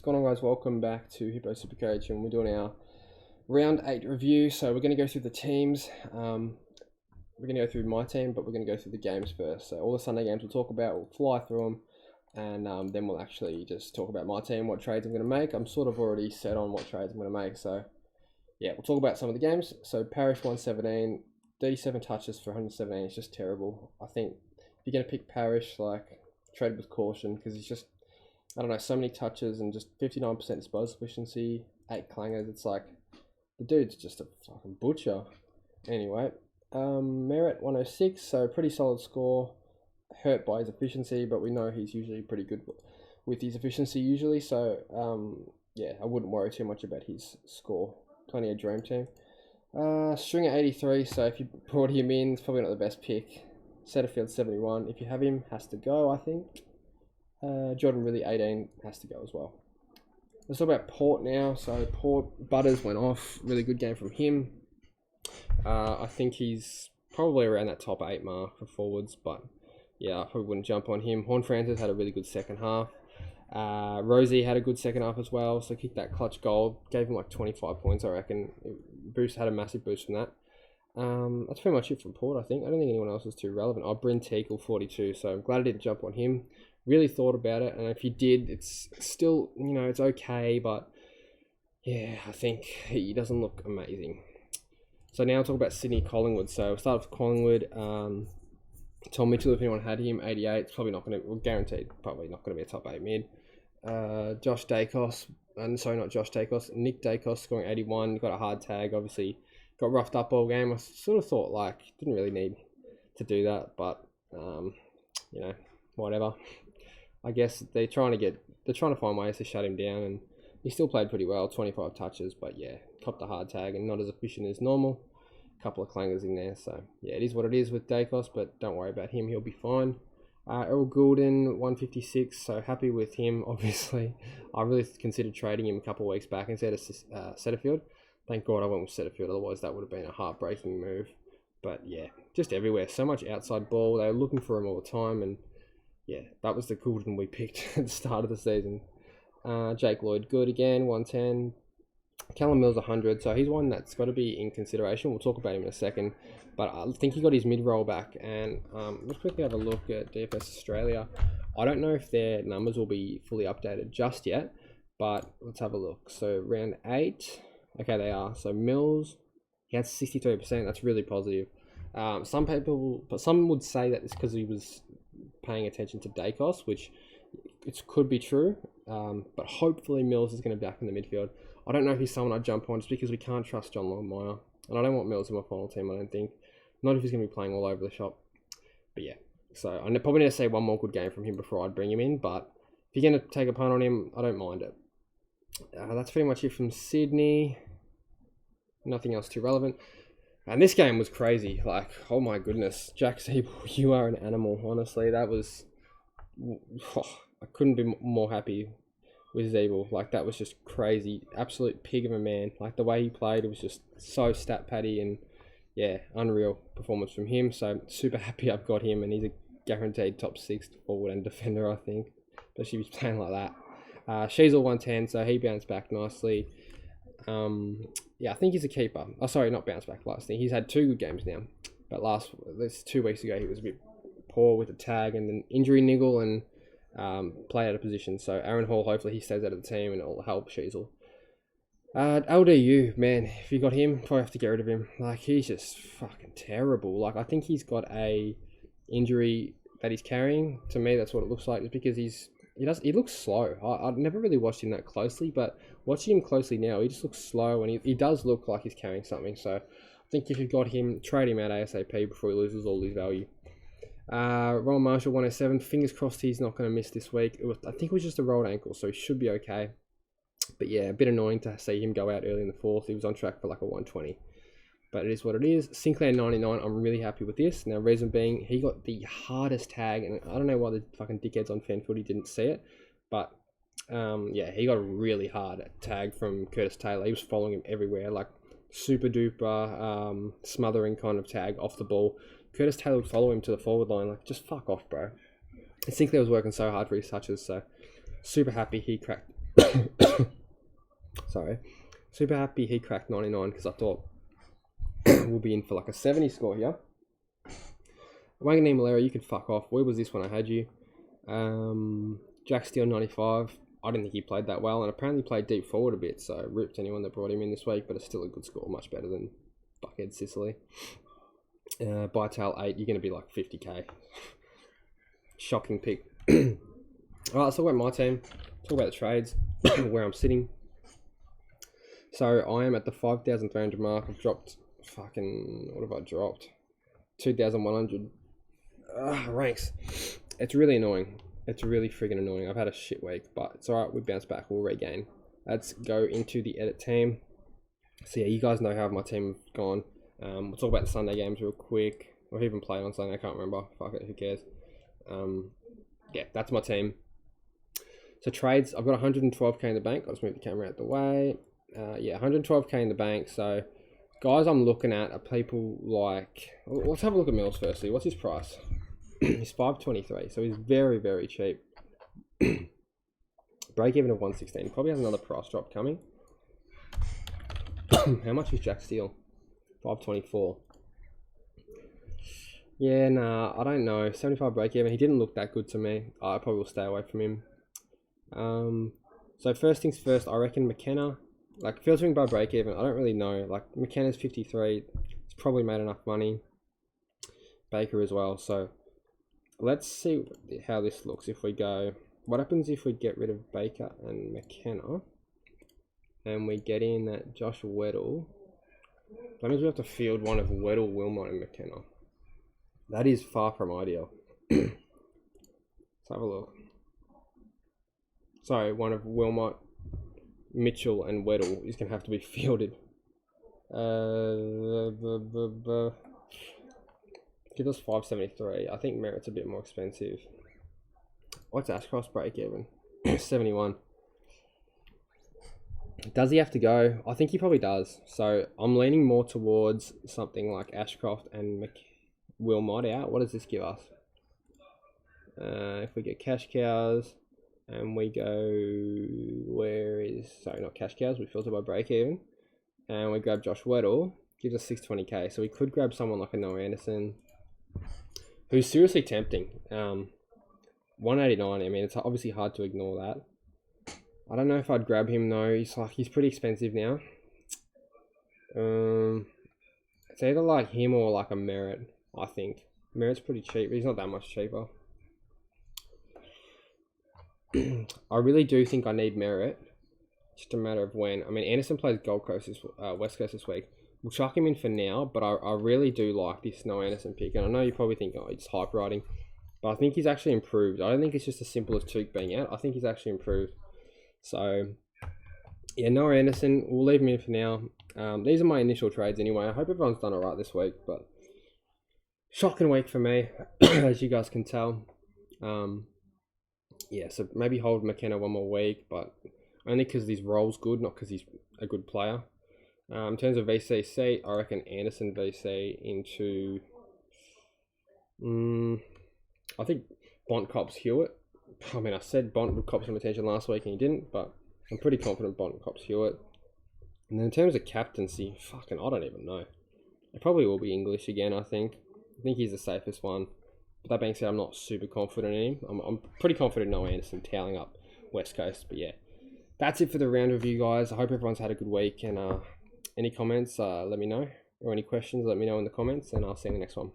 going on, guys? Welcome back to Hippo Supercoach, and we're doing our round 8 review. So we're going to go through the teams. We're going to go through my team, but we're going to go through the games first. So all the Sunday games we'll talk about, we'll fly through them, and then we'll actually just talk about my team, what trades I'm going to make. I'm sort of already set on what trades I'm going to make. So yeah, we'll talk about some of the games. So Parrish 117, 37 touches for 117 is just terrible. I think if you're going to pick Parrish, like, trade with caution, because he's just, I don't know, so many touches and just 59% disposal efficiency, 8 clangers. It's like, the dude's just a fucking butcher. Anyway, Merritt 106, so pretty solid score. Hurt by his efficiency, but we know he's usually pretty good with his efficiency usually. So, yeah, I wouldn't worry too much about his score. Plenty of dream team. Stringer 83, so if you brought him in, it's probably not the best pick. Setterfield 71, if you have him, has to go, I think. Jordan Rillie 18 has to go as well. Let's talk about Port now. So Port, Butters went off. Really good game from him. I think he's probably around that top 8 mark for forwards, but yeah, I probably wouldn't jump on him. Horn-Francis had a really good second half. Rosie had a good second half as well, so kicked that clutch goal. Gave him like 25 points, I reckon. Had a massive boost from that. That's pretty much it from Port, I think. I don't think anyone else is too relevant. Bryn Teakle 42, so I'm glad I didn't jump on him. Really thought about it, and if you did, it's still, it's okay, but yeah, I think he doesn't look amazing. So now I'll talk about Sydney Collingwood. So we'll start with Collingwood. Tom Mitchell, if anyone had him, 88. It's probably not going to, guaranteed, probably not going to be a top 8 mid. Josh Dacos, not Josh Dacos, Nick Dacos scoring 81. Got a hard tag, obviously. Got roughed up all game. I sort of thought, like, didn't really need to do that, but, whatever. I guess they're trying to find ways to shut him down, and he still played pretty well, 25 touches, but yeah, copped a hard tag and not as efficient as normal. A couple of clangers in there, so yeah, it is what it is with Dacos, but don't worry about him, he'll be fine. Errol Goulden, 156, so happy with him, obviously. I really considered trading him a couple of weeks back instead of Setterfield. Thank God I went with Setterfield, otherwise that would have been a heartbreaking move. But yeah, just everywhere, so much outside ball, they were looking for him all the time, and yeah, that was the Goulden we picked at the start of the season. Jake Lloyd, good again, 110. Callum Mills, 100. So he's one that's got to be in consideration. We'll talk about him in a second. But I think he got his mid-roll back. And let's quickly have a look at DFS Australia. I don't know if their numbers will be fully updated just yet. But let's have a look. So round 8. Okay, they are. So Mills, he had 63%. That's really positive. Some would say that it's because he was paying attention to Dacos, which it could be true, but hopefully Mills is going to be back in the midfield. I don't know if he's someone I'd jump on just because we can't trust John Longmire, and I don't want Mills in my final team, I don't think. Not if he's going to be playing all over the shop. But yeah, so I probably need to say one more good game from him before I'd bring him in, but if you're going to take a punt on him, I don't mind it. That's pretty much it from Sydney. Nothing else too relevant. And this game was crazy. Like, oh my goodness. Jack Siebel, you are an animal, honestly. That was... I couldn't be more happy with Siebel. Like, that was just crazy. Absolute pig of a man. Like, the way he played, it was just so stat-patty and, yeah, unreal performance from him. So, super happy I've got him, and he's a guaranteed top 6 forward and defender, I think. Especially if he's playing like that. Sheasel 110, so he bounced back nicely. Yeah, I think he's a keeper. Oh, sorry, not bounce back last thing. He's had 2 good games now. But this 2 weeks ago, he was a bit poor with a tag and an injury niggle and play out of position. So Aaron Hall, hopefully he stays out of the team and it'll help Sheasel. LDU, man, if you got him, probably have to get rid of him. Like, he's just fucking terrible. Like, I think he's got a injury that he's carrying. To me, that's what it looks like. Just because he looks slow. I've never really watched him that closely, but watching him closely now, he just looks slow, and he does look like he's carrying something. So I think if you've got him, trade him out ASAP before he loses all his value. Ron Marshall 107. Fingers crossed he's not going to miss this week. I think it was just a rolled ankle, so he should be okay. But yeah, a bit annoying to see him go out early in the 4th. He was on track for like a 120. But it is what it is. Sinclair 99, I'm really happy with this. Now, reason being, he got the hardest tag, and I don't know why the fucking dickheads on FanFooty didn't see it, but yeah, he got a really hard tag from Curtis Taylor. He was following him everywhere, like super duper smothering kind of tag off the ball. Curtis Taylor would follow him to the forward line, like, just fuck off, bro. And Sinclair was working so hard for his touches, so super happy he cracked Sorry. Super happy he cracked 99 because I thought we'll be in for like a 70 score here. Wanganeen Malera, you could fuck off. Where was this when I had you? Jack Steele 95. I didn't think he played that well, and apparently played deep forward a bit, so ripped anyone that brought him in this week, but it's still a good score, much better than Buckhead Sicily. Bytail 8, you're going to be like 50k. Shocking pick. Alright, let's talk about my team. Talk about the trades, where I'm sitting. So I am at the 5,300 mark. I've dropped fucking, what have I dropped? 2,100 ranks. It's really annoying. It's really friggin' annoying. I've had a shit week, but it's alright. We bounce back. We'll regain. Let's go into the edit team. So yeah, you guys know how my team have gone. We'll talk about the Sunday games real quick. Or who even played on Sunday, I can't remember. Fuck it, who cares? Yeah, that's my team. So trades, I've got 112k in the bank. I'll just move the camera out the way. Yeah, 112k in the bank. So guys I'm looking at are people like... Let's have a look at Mills firstly. What's his price? He's 523, so he's very, very cheap. Break even of 116. Probably has another price drop coming. How much is Jack Steele? 524. Yeah, nah, I don't know. 75 break even. He didn't look that good to me. I probably will stay away from him. So first things first, I reckon McKenna, like filtering by break even, I don't really know. Like McKenna's 53. He's probably made enough money. Baker as well. So let's see how this looks if we go. What happens if we get rid of Baker and McKenna and we get in that Josh Weddle? That means we have to field one of Weddle, Wilmot and McKenna. That is far from ideal. Let's have a look. Sorry, one of Wilmot, Mitchell and Weddle is going to have to be fielded. Give us 573. I think Merritt's a bit more expensive. What's Ashcroft's break even? 71. Does he have to go? I think he probably does. So I'm leaning more towards something like Ashcroft and Wilmot out. What does this give us? If we get cash cows and we go, sorry, not cash cows, we filter by break even, and we grab Josh Weddle, gives us 620k. So we could grab someone like a Noah Anderson, who's seriously tempting. 189. I mean, it's obviously hard to ignore that. I don't know if I'd grab him though. He's pretty expensive now. It's either like him or like a Merritt. I think Merritt's pretty cheap. He's not that much cheaper. I really do think I need Merritt. Just a matter of when. I mean, Anderson plays Gold Coast West Coast this week. We'll chuck him in for now, but I really do like this Noah Anderson pick. And I know you probably think, oh, it's hype riding, but I think he's actually improved. I don't think it's just as simple as Took being out. I think he's actually improved. So yeah, Noah Anderson, we'll leave him in for now. These are my initial trades anyway. I hope everyone's done alright this week, but shocking week for me, as you guys can tell. Yeah, so maybe hold McKenna one more week, but only because his role's good, not because he's a good player. In terms of VCC, I reckon Anderson VC into... I think Bont cops Hewitt. I mean, I said Bont would cop some attention last week and he didn't, but I'm pretty confident Bont cops Hewitt. And then in terms of captaincy, fucking, I don't even know. It probably will be English again, I think. I think he's the safest one. But that being said, I'm not super confident in him. I'm pretty confident in Noah Anderson toweling up West Coast. But yeah, that's it for the round review, guys. I hope everyone's had a good week. And any comments, let me know. Or any questions, let me know in the comments. And I'll see you in the next one.